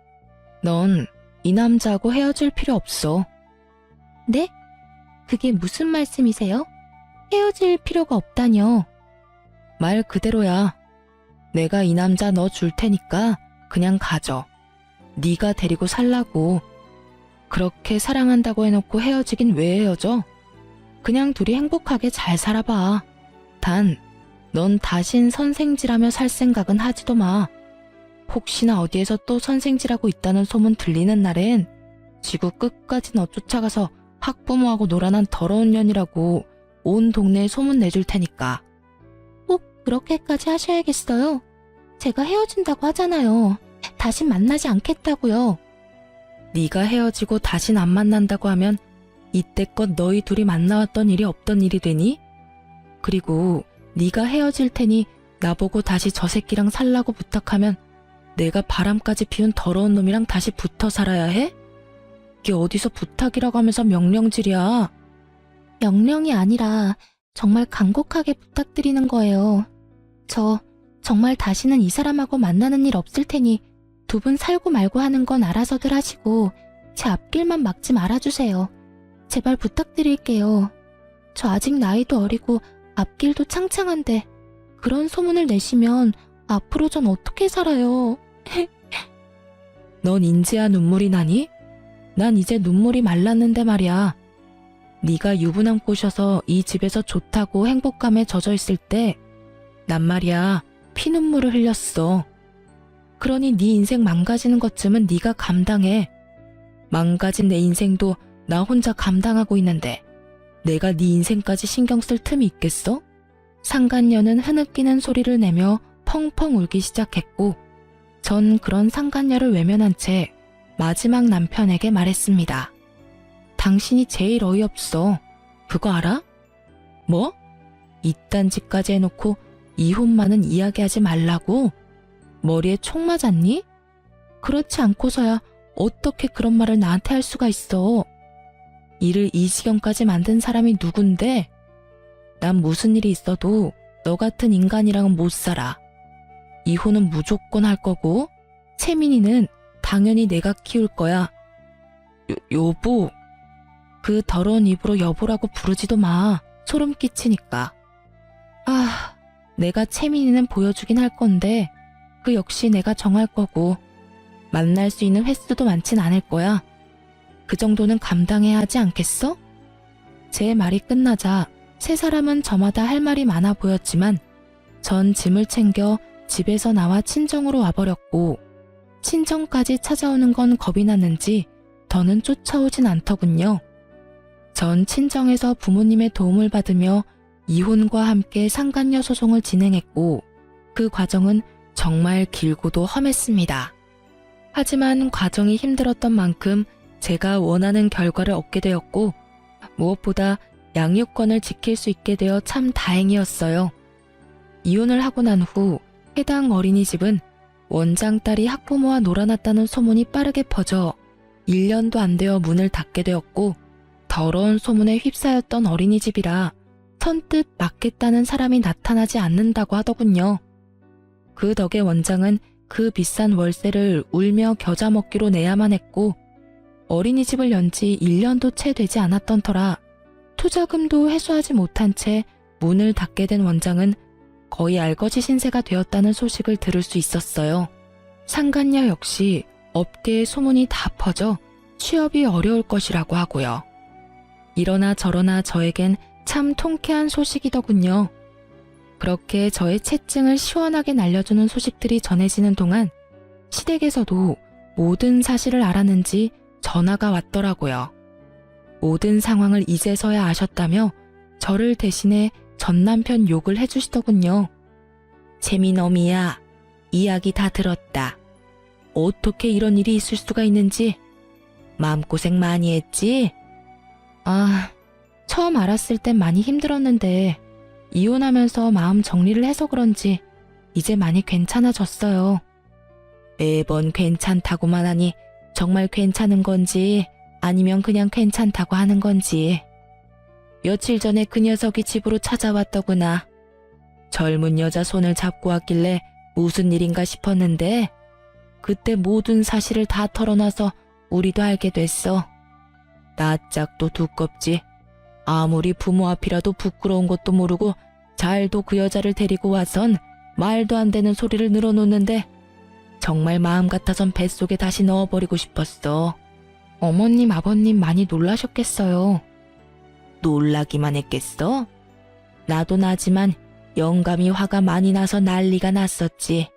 넌 이 남자하고 헤어질 필요 없어. 네? 그게 무슨 말씀이세요? 헤어질 필요가 없다뇨. 말 그대로야. 내가 이 남자 너 줄 테니까 그냥 가져. 네가 데리고 살라고. 그렇게 사랑한다고 해놓고 헤어지긴 왜 헤어져? 그냥 둘이 행복하게 잘 살아봐. 단, 넌 다신 선생질하며 살 생각은 하지도 마. 혹시나 어디에서 또 선생질하고 있다는 소문 들리는 날엔 지구 끝까지 너 쫓아가서 학부모하고 놀아난 더러운 년이라고 온 동네에 소문 내줄 테니까. 꼭 그렇게까지 하셔야겠어요? 제가 헤어진다고 하잖아요. 다신 만나지 않겠다고요. 네가 헤어지고 다신 안 만난다고 하면 이때껏 너희 둘이 만나왔던 일이 없던 일이 되니? 그리고 네가 헤어질 테니 나보고 다시 저 새끼랑 살라고 부탁하면 내가 바람까지 피운 더러운 놈이랑 다시 붙어 살아야 해? 이게 어디서 부탁이라고 하면서 명령질이야. 명령이 아니라 정말 간곡하게 부탁드리는 거예요. 저 정말 다시는 이 사람하고 만나는 일 없을 테니 두 분 살고 말고 하는 건 알아서들 하시고 제 앞길만 막지 말아주세요. 제발 부탁드릴게요. 저 아직 나이도 어리고 앞길도 창창한데 그런 소문을 내시면 앞으로 전 어떻게 살아요? 넌 인지야 눈물이 나니? 난 이제 눈물이 말랐는데 말이야. 네가 유부남 꼬셔서 이 집에서 좋다고 행복감에 젖어 있을 때 난 말이야 피눈물을 흘렸어. 그러니 네 인생 망가지는 것쯤은 네가 감당해. 망가진 내 인생도 나 혼자 감당하고 있는데 내가 네 인생까지 신경 쓸 틈이 있겠어? 상간녀는 흐느끼는 소리를 내며 펑펑 울기 시작했고 전 그런 상간녀를 외면한 채 마지막 남편에게 말했습니다. 당신이 제일 어이없어. 그거 알아? 뭐? 이딴 짓까지 해놓고 이혼만은 이야기하지 말라고? 머리에 총 맞았니? 그렇지 않고서야 어떻게 그런 말을 나한테 할 수가 있어. 일을 이 지경까지 만든 사람이 누군데? 난 무슨 일이 있어도 너 같은 인간이랑은 못 살아. 이혼은 무조건 할 거고 채민이는 당연히 내가 키울 거야. 여보. 그 더러운 입으로 여보라고 부르지도 마. 소름 끼치니까. 아, 내가 채민이는 보여주긴 할 건데 그 역시 내가 정할 거고 만날 수 있는 횟수도 많진 않을 거야. 그 정도는 감당해야 하지 않겠어? 제 말이 끝나자 세 사람은 저마다 할 말이 많아 보였지만 전 짐을 챙겨 집에서 나와 친정으로 와버렸고 친정까지 찾아오는 건 겁이 났는지 더는 쫓아오진 않더군요. 전 친정에서 부모님의 도움을 받으며 이혼과 함께 상간녀 소송을 진행했고 그 과정은 정말 길고도 험했습니다. 하지만 과정이 힘들었던 만큼 제가 원하는 결과를 얻게 되었고 무엇보다 양육권을 지킬 수 있게 되어 참 다행이었어요. 이혼을 하고 난 후 해당 어린이집은 원장 딸이 학부모와 놀아났다는 소문이 빠르게 퍼져 1년도 안 되어 문을 닫게 되었고 더러운 소문에 휩싸였던 어린이집이라 선뜻 맡겠다는 사람이 나타나지 않는다고 하더군요. 그 덕에 원장은 그 비싼 월세를 울며 겨자 먹기로 내야만 했고 어린이집을 연 지 1년도 채 되지 않았던 터라 투자금도 회수하지 못한 채 문을 닫게 된 원장은 거의 알거지 신세가 되었다는 소식을 들을 수 있었어요. 상간녀 역시 업계의 소문이 다 퍼져 취업이 어려울 것이라고 하고요. 이러나 저러나 저에겐 참 통쾌한 소식이더군요. 그렇게 저의 채증을 시원하게 날려주는 소식들이 전해지는 동안 시댁에서도 모든 사실을 알았는지 전화가 왔더라고요. 모든 상황을 이제서야 아셨다며 저를 대신해 전 남편 욕을 해주시더군요. 재미너미야, 이야기 다 들었다. 어떻게 이런 일이 있을 수가 있는지 마음고생 많이 했지? 아, 처음 알았을 땐 많이 힘들었는데 이혼하면서 마음 정리를 해서 그런지 이제 많이 괜찮아졌어요. 매번 괜찮다고만 하니 정말 괜찮은 건지 아니면 그냥 괜찮다고 하는 건지. 며칠 전에 그 녀석이 집으로 찾아왔더구나. 젊은 여자 손을 잡고 왔길래 무슨 일인가 싶었는데 그때 모든 사실을 다 털어놔서 우리도 알게 됐어. 낯짝도 두껍지. 아무리 부모 앞이라도 부끄러운 것도 모르고 잘도 그 여자를 데리고 와선 말도 안 되는 소리를 늘어놓는데 정말 마음 같아선 뱃속에 다시 넣어버리고 싶었어. 어머님, 아버님 많이 놀라셨겠어요. 놀라기만 했겠어? 나도 나지만 영감이 화가 많이 나서 난리가 났었지.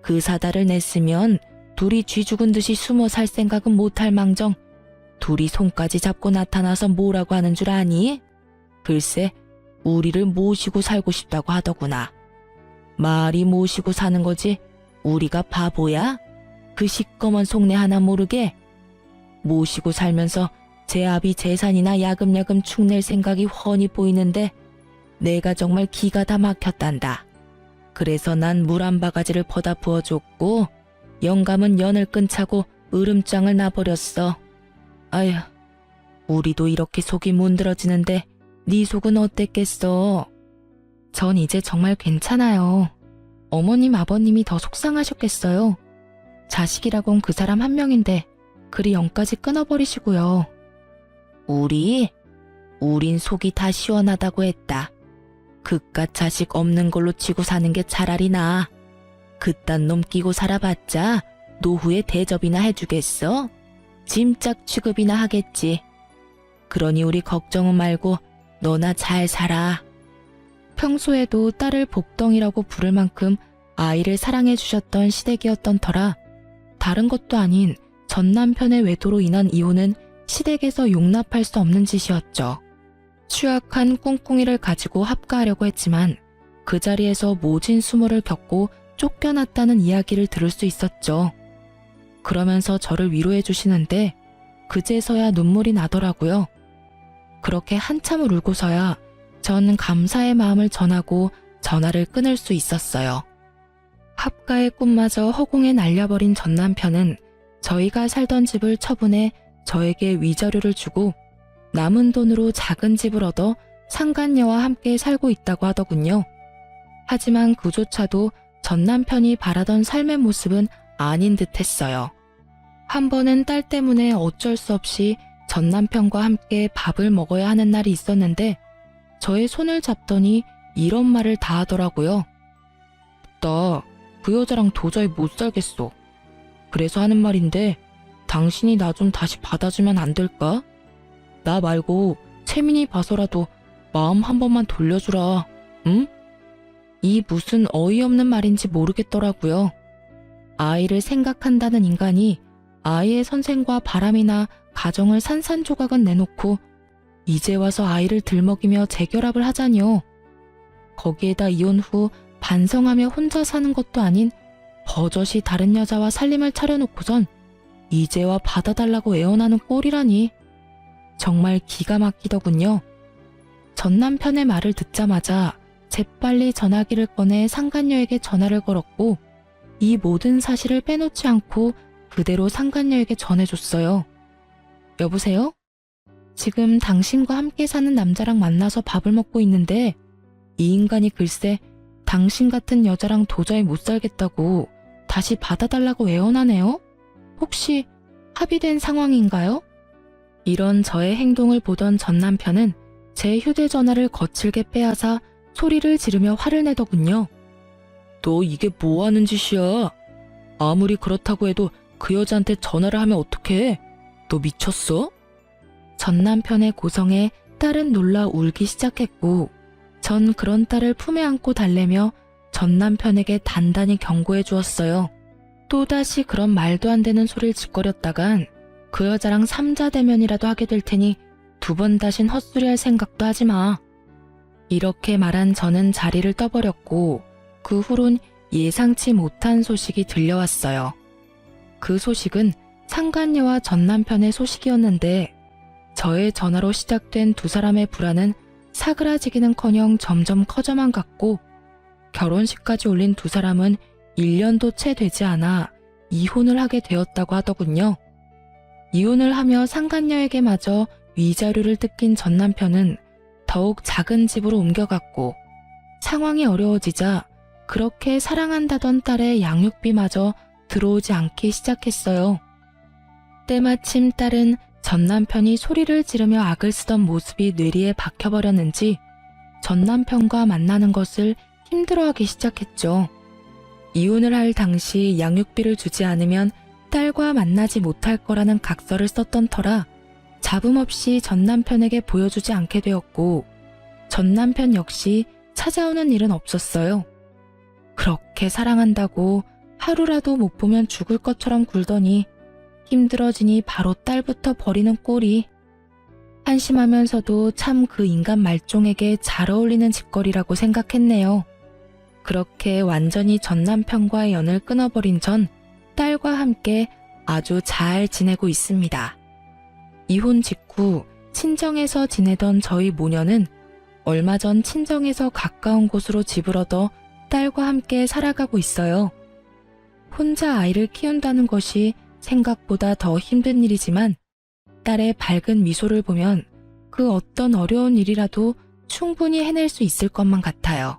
그 사달을 냈으면 둘이 쥐 죽은 듯이 숨어 살 생각은 못할 망정 둘이 손까지 잡고 나타나서 뭐라고 하는 줄 아니? 글쎄 우리를 모시고 살고 싶다고 하더구나. 말이 모시고 사는 거지 우리가 바보야? 그 시꺼먼 속내 하나 모르게? 모시고 살면서 제 아비 재산이나 야금야금 축낼 생각이 훤히 보이는데 내가 정말 기가 다 막혔단다. 그래서 난 물 한 바가지를 퍼다 부어줬고 영감은 연을 끈차고 으름장을 놔버렸어. 아휴, 우리도 이렇게 속이 문드러지는데 네 속은 어땠겠어? 전 이제 정말 괜찮아요. 어머님, 아버님이 더 속상하셨겠어요. 자식이라곤 그 사람 한 명인데 그리 영까지 끊어버리시고요. 우린 속이 다 시원하다고 했다. 그깟 자식 없는 걸로 치고 사는 게 차라리 나아. 그딴 놈 끼고 살아봤자 노후에 대접이나 해주겠어? 짐짝 취급이나 하겠지. 그러니 우리 걱정은 말고 너나 잘 살아. 평소에도 딸을 복덩이라고 부를 만큼 아이를 사랑해 주셨던 시댁이었던 터라 다른 것도 아닌 전 남편의 외도로 인한 이혼은 시댁에서 용납할 수 없는 짓이었죠. 취약한 꿍꿍이를 가지고 합가하려고 했지만 그 자리에서 모진 수모를 겪고 쫓겨났다는 이야기를 들을 수 있었죠. 그러면서 저를 위로해 주시는데 그제서야 눈물이 나더라고요. 그렇게 한참을 울고서야 전 감사의 마음을 전하고 전화를 끊을 수 있었어요. 합가의 꿈마저 허공에 날려버린 전 남편은 저희가 살던 집을 처분해 저에게 위자료를 주고 남은 돈으로 작은 집을 얻어 상간녀와 함께 살고 있다고 하더군요. 하지만 그조차도 전 남편이 바라던 삶의 모습은 아닌 듯 했어요. 한 번은 딸 때문에 어쩔 수 없이 전 남편과 함께 밥을 먹어야 하는 날이 있었는데 저의 손을 잡더니 이런 말을 다 하더라고요. 나 그 여자랑 도저히 못 살겠어. 그래서 하는 말인데 당신이 나 좀 다시 받아주면 안 될까? 나 말고 채민이 봐서라도 마음 한 번만 돌려주라. 응? 이 무슨 어이없는 말인지 모르겠더라고요. 아이를 생각한다는 인간이 아이의 선생과 바람이나 가정을 산산조각은 내놓고 이제 와서 아이를 들먹이며 재결합을 하자니요. 거기에다 이혼 후 반성하며 혼자 사는 것도 아닌 버젓이 다른 여자와 살림을 차려놓고선 이제와 받아달라고 애원하는 꼴이라니. 정말 기가 막히더군요. 전 남편의 말을 듣자마자 재빨리 전화기를 꺼내 상간녀에게 전화를 걸었고 이 모든 사실을 빼놓지 않고 그대로 상간녀에게 전해줬어요. 여보세요? 지금 당신과 함께 사는 남자랑 만나서 밥을 먹고 있는데 이 인간이 글쎄 당신 같은 여자랑 도저히 못 살겠다고 다시 받아달라고 애원하네요? 혹시 합의된 상황인가요? 이런 저의 행동을 보던 전 남편은 제 휴대전화를 거칠게 빼앗아 소리를 지르며 화를 내더군요. 너 이게 뭐 하는 짓이야? 아무리 그렇다고 해도 그 여자한테 전화를 하면 어떡해? 너 미쳤어? 전 남편의 고성에 딸은 놀라 울기 시작했고 전 그런 딸을 품에 안고 달래며 전 남편에게 단단히 경고해 주었어요. 또다시 그런 말도 안 되는 소리를 짓거렸다간 그 여자랑 삼자대면이라도 하게 될 테니 두 번 다신 헛소리할 생각도 하지 마. 이렇게 말한 저는 자리를 떠버렸고 그 후론 예상치 못한 소식이 들려왔어요. 그 소식은 상간녀와 전 남편의 소식이었는데 저의 전화로 시작된 두 사람의 불안은 사그라지기는커녕 점점 커져만 갔고 결혼식까지 올린 두 사람은 1년도 채 되지 않아 이혼을 하게 되었다고 하더군요. 이혼을 하며 상간녀에게마저 위자료를 뜯긴 전 남편은 더욱 작은 집으로 옮겨갔고 상황이 어려워지자 그렇게 사랑한다던 딸의 양육비마저 들어오지 않기 시작했어요. 때마침 딸은 전 남편이 소리를 지르며 악을 쓰던 모습이 뇌리에 박혀버렸는지 전 남편과 만나는 것을 힘들어하기 시작했죠. 이혼을 할 당시 양육비를 주지 않으면 딸과 만나지 못할 거라는 각서를 썼던 터라 잡음 없이 전 남편에게 보여주지 않게 되었고 전 남편 역시 찾아오는 일은 없었어요. 그렇게 사랑한다고 하루라도 못 보면 죽을 것처럼 굴더니 힘들어지니 바로 딸부터 버리는 꼴이 한심하면서도 참 그 인간 말종에게 잘 어울리는 짓거리라고 생각했네요. 그렇게 완전히 전 남편과의 연을 끊어버린 전 딸과 함께 아주 잘 지내고 있습니다. 이혼 직후 친정에서 지내던 저희 모녀는 얼마 전 친정에서 가까운 곳으로 집을 얻어 딸과 함께 살아가고 있어요. 혼자 아이를 키운다는 것이 생각보다 더 힘든 일이지만 딸의 밝은 미소를 보면 그 어떤 어려운 일이라도 충분히 해낼 수 있을 것만 같아요.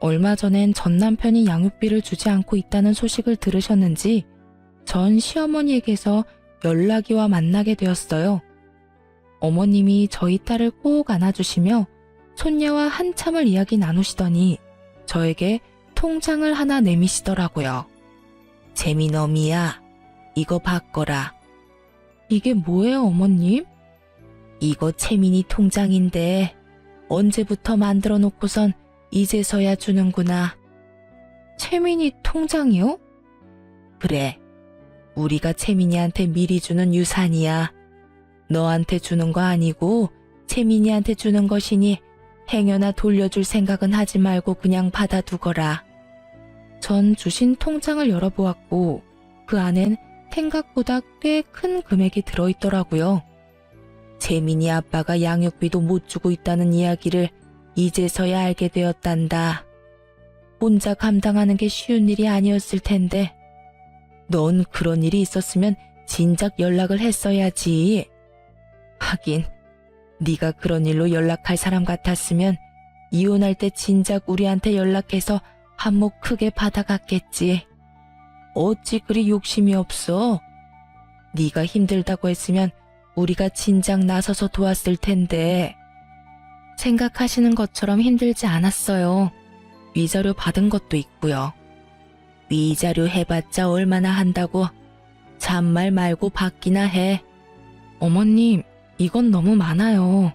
얼마 전엔 전 남편이 양육비를 주지 않고 있다는 소식을 들으셨는지 전 시어머니에게서 연락이 와 만나게 되었어요. 어머님이 저희 딸을 꼭 안아주시며 손녀와 한참을 이야기 나누시더니 저에게 통장을 하나 내미시더라고요. 재민엄이야, 이거 바꿔라. 이게 뭐예요, 어머님? 이거 채민이 통장인데 언제부터 만들어 놓고선 이제서야 주는구나. 채민이 통장이요? 그래, 우리가 채민이한테 미리 주는 유산이야. 너한테 주는 거 아니고 채민이한테 주는 것이니 행여나 돌려줄 생각은 하지 말고 그냥 받아두거라. 전 주신 통장을 열어보았고 그 안엔 생각보다 꽤 큰 금액이 들어있더라고요. 채민이 아빠가 양육비도 못 주고 있다는 이야기를 이제서야 알게 되었단다. 혼자 감당하는 게 쉬운 일이 아니었을 텐데. 넌 그런 일이 있었으면 진작 연락을 했어야지. 하긴 네가 그런 일로 연락할 사람 같았으면 이혼할 때 진작 우리한테 연락해서 한몫 크게 받아갔겠지. 어찌 그리 욕심이 없어? 네가 힘들다고 했으면 우리가 진작 나서서 도왔을 텐데. 생각하시는 것처럼 힘들지 않았어요. 위자료 받은 것도 있고요. 위자료 해봤자 얼마나 한다고. 잔말 말고 받기나 해. 어머님, 이건 너무 많아요.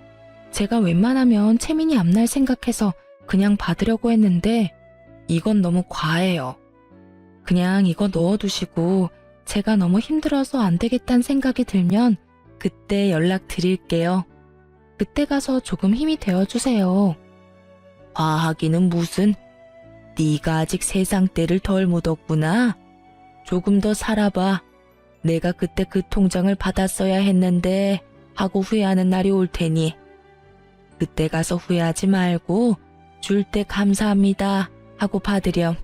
제가 웬만하면 채민이 앞날 생각해서 그냥 받으려고 했는데 이건 너무 과해요. 그냥 이거 넣어두시고 제가 너무 힘들어서 안 되겠다는 생각이 들면 그때 연락드릴게요. 그때 가서 조금 힘이 되어주세요. 화하기는 무슨. 네가 아직 세상 때를 덜 묻었구나. 조금 더 살아봐. 내가 그때 그 통장을 받았어야 했는데 하고 후회하는 날이 올 테니. 그때 가서 후회하지 말고 줄 때 감사합니다 하고 받으렴.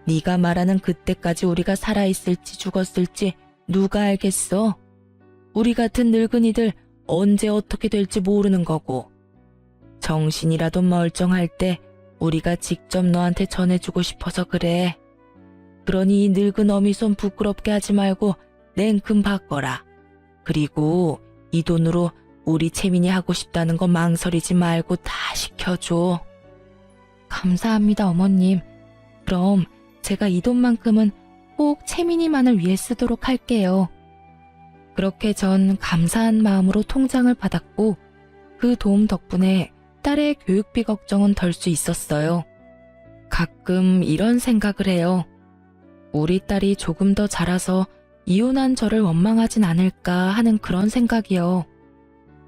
네가 말하는 그때까지 우리가 살아있을지 죽었을지 누가 알겠어. 우리 같은 늙은이들 언제 어떻게 될지 모르는 거고. 정신이라도 멀쩡할 때 우리가 직접 너한테 전해주고 싶어서 그래. 그러니 이 늙은 어미손 부끄럽게 하지 말고 냉큼 바꿔라. 그리고 이 돈으로 우리 채민이 하고 싶다는 거 망설이지 말고 다 시켜줘. 감사합니다, 어머님. 그럼 제가 이 돈만큼은 꼭 채민이만을 위해 쓰도록 할게요. 그렇게 전 감사한 마음으로 통장을 받았고 그 도움 덕분에 딸의 교육비 걱정은 덜 수 있었어요. 가끔 이런 생각을 해요. 우리 딸이 조금 더 자라서 이혼한 저를 원망하진 않을까 하는 그런 생각이요.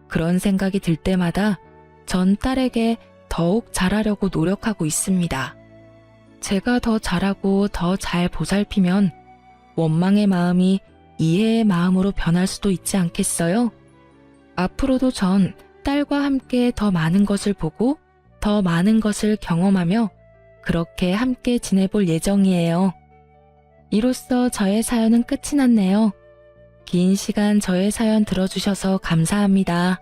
그런 생각이 들 때마다 전 딸에게 더욱 잘하려고 노력하고 있습니다. 제가 더 잘하고 더 잘 보살피면 원망의 마음이 이해의 마음으로 변할 수도 있지 않겠어요? 앞으로도 전 딸과 함께 더 많은 것을 보고 더 많은 것을 경험하며 그렇게 함께 지내볼 예정이에요. 이로써 저의 사연은 끝이 났네요. 긴 시간 저의 사연 들어주셔서 감사합니다.